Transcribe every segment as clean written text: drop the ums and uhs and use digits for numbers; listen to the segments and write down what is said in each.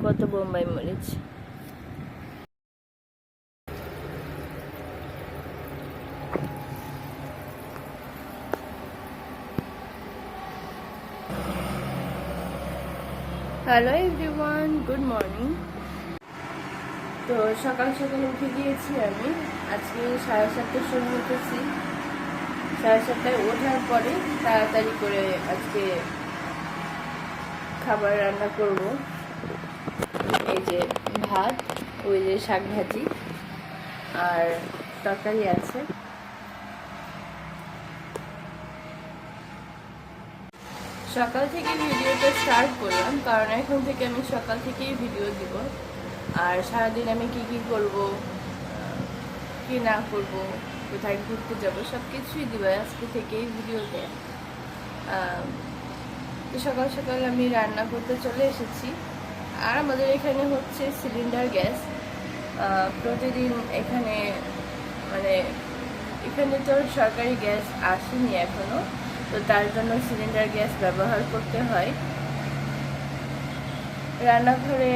কত বোম্বাই মরিচ। Hello everyone, good morning. তো সকাল সকাল উঠে গিয়েছি আমি। আজকে 7:30টার সময় উঠেছি। 7:30টায় ওঠার পরে তাড়াতাড়ি করে আজকে খাবার রান্না করব। এই যে ভাত, ওই যে শাক ভাজি আর তরকারি আছে। সকাল থেকে ভিডিওটা স্টার্ট করলাম কারণ এখন থেকে আমি সকাল থেকেই ভিডিও দিব। আর সারাদিন আমি কি কি করব, কি না করব, কোথায় ঘুরতে যাব, সব কিছুই দিব আজকে থেকেই ভিডিওতে। তো সকাল সকাল আমি রান্না করতে চলে এসেছি। আর আমাদের এখানে হচ্ছে সিলিন্ডার গ্যাস। প্রতিদিন এখানে এখানে তো সরকারি গ্যাস আসেনি এখনো, তো তার জন্য সিলিন্ডার গ্যাস ব্যবহার করতে হয়। রান্নাঘরে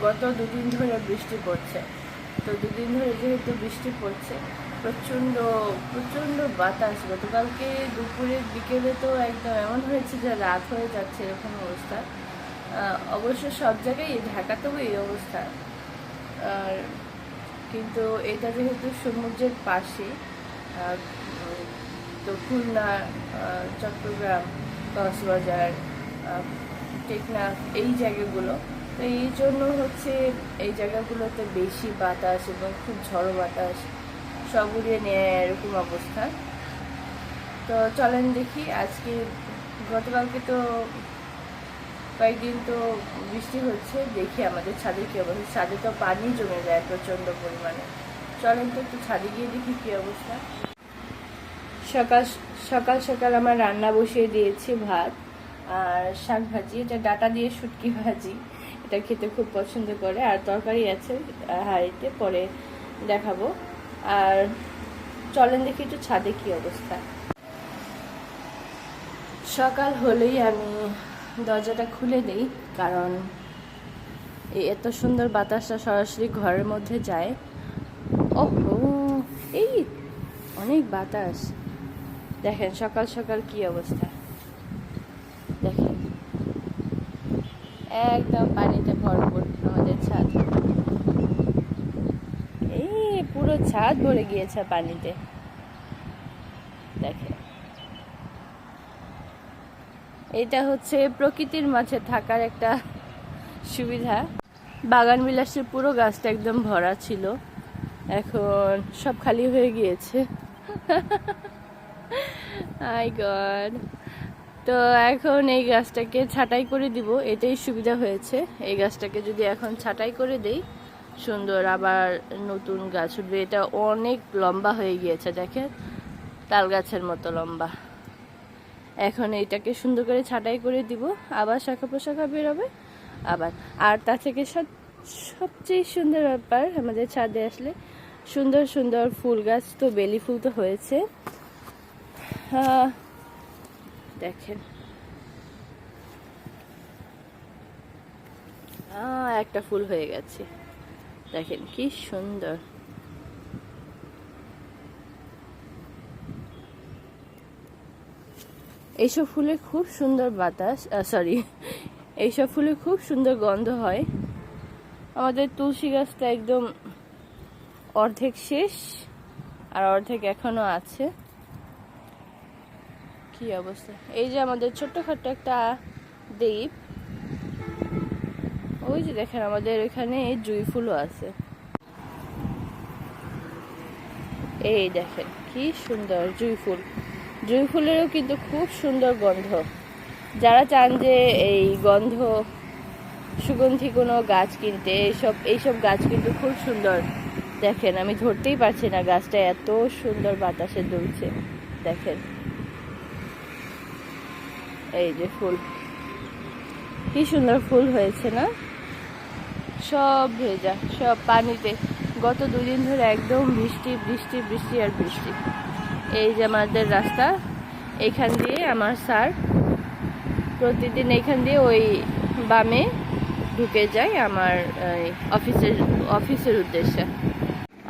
গত দুদিন ধরে বৃষ্টি পড়ছে, তো দুদিন ধরে যেহেতু বৃষ্টি পড়ছে, প্রচণ্ড প্রচণ্ড বাতাস। গতকালকে দুপুরের বিকেলে তো একদম এমন হয়েছে যে রাত হয়ে যাচ্ছে এরকম অবস্থা। অবশ্য সব জায়গায় ঢাকাতেও এই অবস্থা। আর কিন্তু এটা যেহেতু সমুদ্রের পাশে, তো খুলনা, চট্টগ্রাম, কক্সবাজার, টেকনাফ, এই জায়গাগুলো, তো এই জন্য হচ্ছে এই জায়গাগুলোতে বেশি বাতাস এবং খুব ঝড়ো বাতাস সব উড়িয়ে নেয় এরকম অবস্থা। তো চলেন দেখি আজকে, গতকালকে তো কয়েকদিন তো বৃষ্টি হচ্ছে, দেখি আমাদের ছাদে কী অবস্থা। ছাদে তো পানি জমে যায় প্রচণ্ড পরিমাণে। চলেন তো একটু ছাদে গিয়ে দেখি কী অবস্থা। সকাল সকাল সকাল আমার রান্না বসিয়ে দিয়েছি, ভাত আর শাক ভাজি। এটা ডাটা দিয়ে শুটকি ভাজি, এটা খেতে খুব পছন্দ করে। আর তরকারি আছে হাঁড়িতে, পরে দেখাবো। আর চলেন দেখি একটু ছাদে কি অবস্থা। সকাল হলেই আমি দরজাটা খুলে দিই, কারণ এত সুন্দর বাতাসটা সরাসরি ঘরের মধ্যে যায়। ওহো, এই অনেক বাতাস। দেখেন সকাল সকাল কি অবস্থা, দেখেন একদম পানিতে ভরপুর আমাদের ছাদ। এই পুরো ছাদ ভরে গিয়েছে পানিতে, দেখেন। এটা হচ্ছে প্রকৃতির মাঝে থাকার একটা সুবিধা। বাগান বিলাসের পুরো গাছটা একদম ভরা ছিল, এখন সব খালি হয়ে গিয়েছে। হাই গড। তো এখন এই গাছটাকে ছাঁটাই করে দিব, এটাই সুবিধা হয়েছে। এই গাছটাকে যদি এখন ছাঁটাই করে দেই, সুন্দর আবার নতুন গাছ উঠবে। এটা অনেক লম্বা হয়ে গিয়েছে, দেখেন তাল গাছের মতো লম্বা। এখন এইটাকে সুন্দর করে ছাঁটাই করে দিব, আবার শাখা প্রশাখা বেরোবে আবার। আর তার থেকে সবচেয়ে সুন্দর ব্যাপার, আমাদের ছাদে আসলে সুন্দর সুন্দর ফুল গাছ, তো বেলি ফুল তো হয়েছে, দেখেন একটা ফুল হয়ে গেছে, দেখেন কি সুন্দর। এইসব ফুলে খুব সুন্দর বাতাস, এইসব ফুলে খুব সুন্দর গন্ধ হয়। আমাদের তুলসী গাছটা একদম অর্ধেক শেষ, আর অর্ধেক এখনো আছে। কি অবস্থা। এই যে আমাদের ছোট্টখাট্ট একটা দ্বীপ, ওই যে দেখেন আমাদের এখানে জুঁই ফুলও আছে। এই দেখেন কি সুন্দর জুঁই ফুল। জুঁই ফুলেরও কিন্তু খুব সুন্দর গন্ধ। যারা চান যে এই গন্ধ সুগন্ধি কোনো গাছ কিনতে, এইসব গাছ কিন্তু খুব সুন্দর। দেখেন আমি ধরতেই পারছি না, গাছটা এত সুন্দর বাতাসে দুলছে, দেখেন এই যে ফুল, কি সুন্দর ফুল হয়েছে না? সব ভেজা, সব পানিতে। গত 2 দিন ধরে একদম বৃষ্টি বৃষ্টি বৃষ্টি আর বৃষ্টি। এই যে আমাদের রাস্তা, এইখান দিয়ে আমার স্যার প্রতিদিন এইখান দিয়ে ওই বামে ঢুকে যাই আমার অফিসের উদ্দেশ্যে।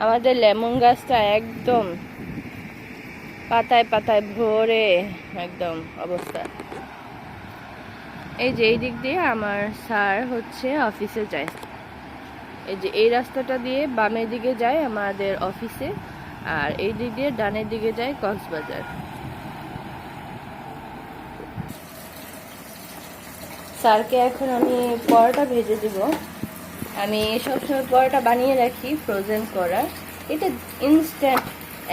আমাদের লেমন গাছটা একদম পাতায় পাতায় ভরে একদম অবস্থা। এই যে এই দিক দিয়ে আমার স্যার হচ্ছে অফিসে যায়, এই যে এই রাস্তাটা দিয়ে বামের দিকে যায় আমাদের অফিসে, আর এই দিক দিয়ে ডানের দিকে যায় কক্সবাজার। স্যারকে এখন আমি পরোটা ভেজে দিব। আমি সবসময় পরোটা বানিয়ে রাখি ফ্রোজেন করা, এটা ইনস্ট্যান্ট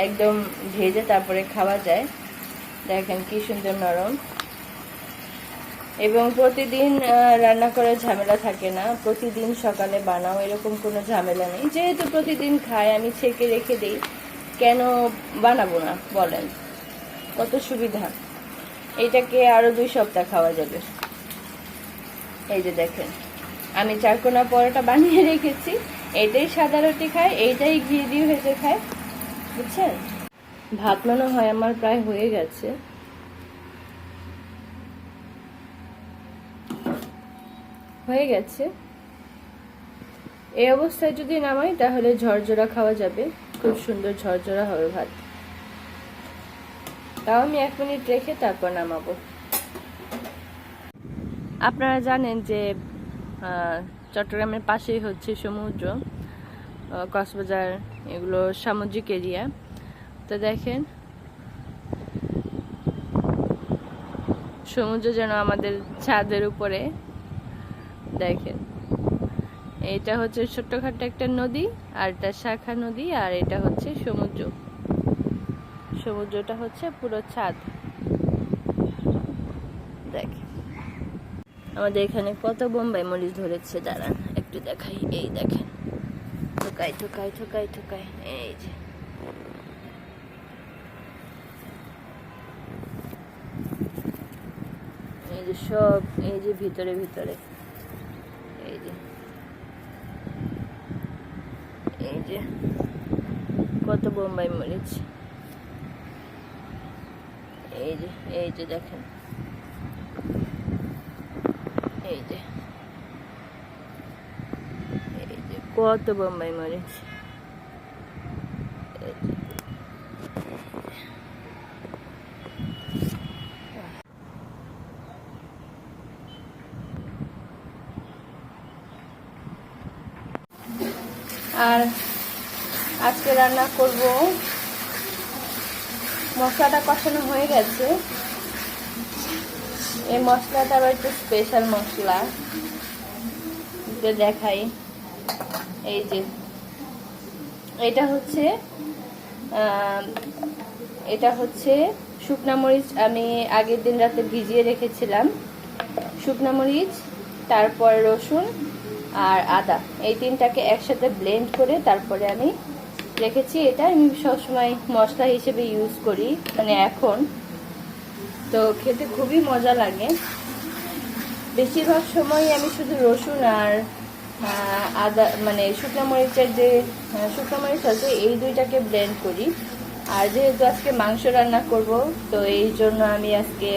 একদম ভেজে তারপরে খাওয়া যায়। দেখেন কি সুন্দর নরম, এবং প্রতিদিন রান্না করার ঝামেলা থাকে না, প্রতিদিন সকালে বানাও এরকম কোনো ঝামেলা নেই। যেহেতু প্রতিদিন খাই আমি ছেঁকে রেখে দিই, কেন বানাবো না বলেন, কত সুবিধা। এইটাকে আরো 2 সপ্তাহ খাওয়া যাবে। এই যে দেখেন আমি 4 কোনা পরোটা বানিয়ে রেখেছি, এইটাই সাদা রুটি খায়, এইটাই ঘি দিয়ে ভেজে খায়, বুঝছেন। ভাত মনে হয় আমার প্রায় হয়ে গেছে। এই অবস্থায় যদি নামাই তাহলে ঝরঝরা খাওয়া যাবে, খুব সুন্দর ঝরঝরা হবে ভাত। তাও আমি 1 মিনিট রেখে তারপর নামাবো। আপনারা জানেন যে চট্টগ্রামের পাশেই হচ্ছে সমুদ্র, কক্সবাজার এগুলো সামুদ্রিক এরিয়া। তো দেখেন সমুদ্র যেন আমাদের ছাদের উপরে। দেখেন এটা হচ্ছে ছোট্টখাটো একটা নদী, আর এটা শাখা নদী, আর এটা হচ্ছে সমুদ্র। সমুদ্রটা হচ্ছে পুরো ছাদ। দেখেন আমাদের এখানে কত বোম্বাই মরিচ ধরেছে, দাঁড়ান একটু দেখাই। এই দেখেন ঠোকাই ঠোকাই ঠোকাই ঠোকাই, এই যে এই যে সব, এই যে ভিতরে ভিতরে, এই যে এই যে কত বোম্বাই মরিচ, এই যে এই যে দেখেন, এই যে এই যে কত বোম্বাই মরিচ। আর আজকে রান্না করব, মশলাটা কষানো হয়ে গেছে। এই মশলাটা আবার একটু স্পেশাল মশলা, দেখাই। এই যে এটা হচ্ছে শুকনা মরিচ, আমি আগের দিন রাতে ভিজিয়ে রেখেছিলাম। শুকনা মরিচ, তারপর রসুন আর আদা, এই 3টাকে একসাথে ব্লেন্ড করে তারপরে আমি রেখেছি। এটা আমি সবসময় মশলা হিসেবে ইউজ করি, মানে এখন তো খেতে খুবই মজা লাগে। বেশিরভাগ সময় আমি শুধু রসুন আর আদা, মানে শুকনো মরিচের যে শুকনো মরিচ আছে, এই 2টাকে ব্লেন্ড করি। আর যেহেতু আজকে মাংস রান্না করব, তো এই জন্য আমি আজকে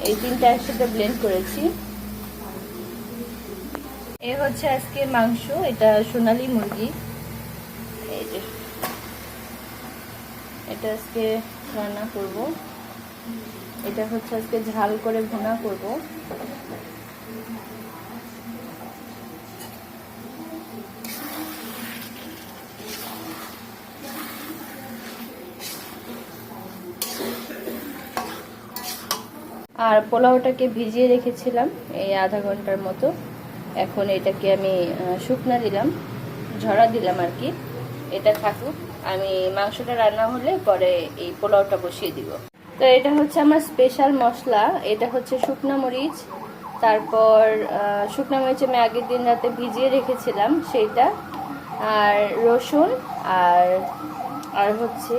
এই 3টা একসাথে ব্লেন্ড করেছি। এ হচ্ছে আজকে মাংস, এটা সোনালী মুরগি। এই যে এটা আজকে রান্না করব, এটা হচ্ছে আজকে ঝাল করে ভুনা করব। আর পোলাওটাকে ভিজিয়ে রেখেছিলাম এই আধা ঘন্টার মতো। এখন এটাকে আমি শুকনা দিলাম, ঝরা দিলাম আর কি, এটা থাকুক। আমি মাংসটা রান্না হলে পরে এই পোলাওটা বসিয়ে দিব। তো এটা হচ্ছে আমার স্পেশাল মশলা, এটা হচ্ছে শুকনা মরিচ, তারপর শুকনা মরিচ আমি আগের দিন রাতে ভিজিয়ে রেখেছিলাম সেইটা, আর রসুন আর হচ্ছে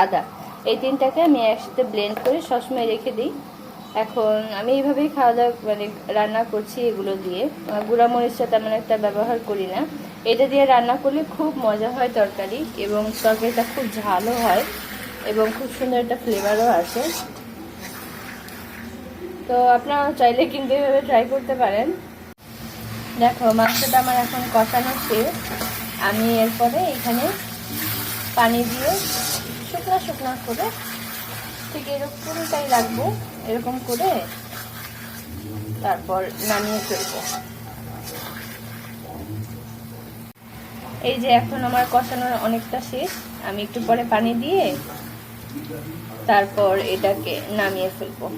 আদা, এই 3টাকে আমি একসাথে ব্লেন্ড করে সবসময় রেখে দিই। এখন আমি এইভাবেই খাওয়া দাওয়া মানে রান্না করছি এগুলো দিয়ে। গুঁড়া মরিচটা তেমন একটা ব্যবহার করি না। এটা দিয়ে রান্না করলে খুব মজা হয় তরকারি, এবং তরকারিটা খুব ঝালও হয় এবং খুব সুন্দর একটা ফ্লেভারও আসে। তো আপনারা চাইলে কিন্তু এভাবে ট্রাই করতে পারেন। দেখো মাংসটা আমার এখন কষানো শেষ। আমি এরপরে এখানে পানি দিয়ে শুকনো শুকনো করে ঠিক এরকমটাই রাখবো, এরকম করে তারপর নামিয়ে ফেলবো। এই যে এখন আমার কষানোর অনেকটা শেষ, আমি একটু পরে পানি দিয়ে তারপর এটাকে নামিয়ে ফেলবো।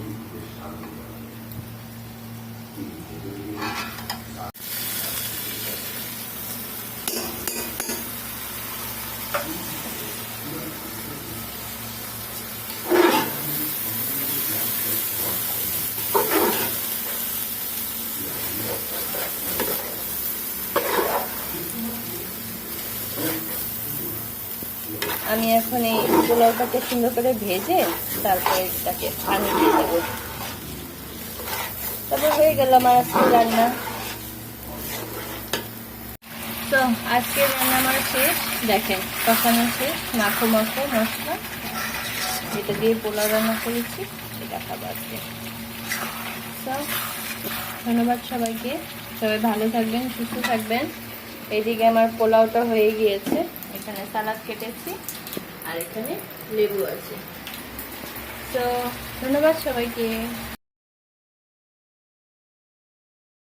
আমি এখন এই পোলাওটাকে সুন্দর করে ভেজে তারপরে এটাকে পানি দিয়ে দেবো। তারপর হয়ে গেল আমার আজকে রান্না। তো আজকে রান্না আমার শেষ, দেখেন কষানো শেষ, মাখো মাখো মশলা, যেটা দিয়ে পোলাও রান্না করেছি সেটা খাবো আজকে। তো ধন্যবাদ সবাইকে, সবাই ভালো থাকবেন, সুস্থ থাকবেন। এইদিকে আমার পোলাওটা হয়ে গিয়েছে, এখানে সালাদ কেটেছি আর এখানে লেবু আছে। তো ধন্যবাদ সবাইকে।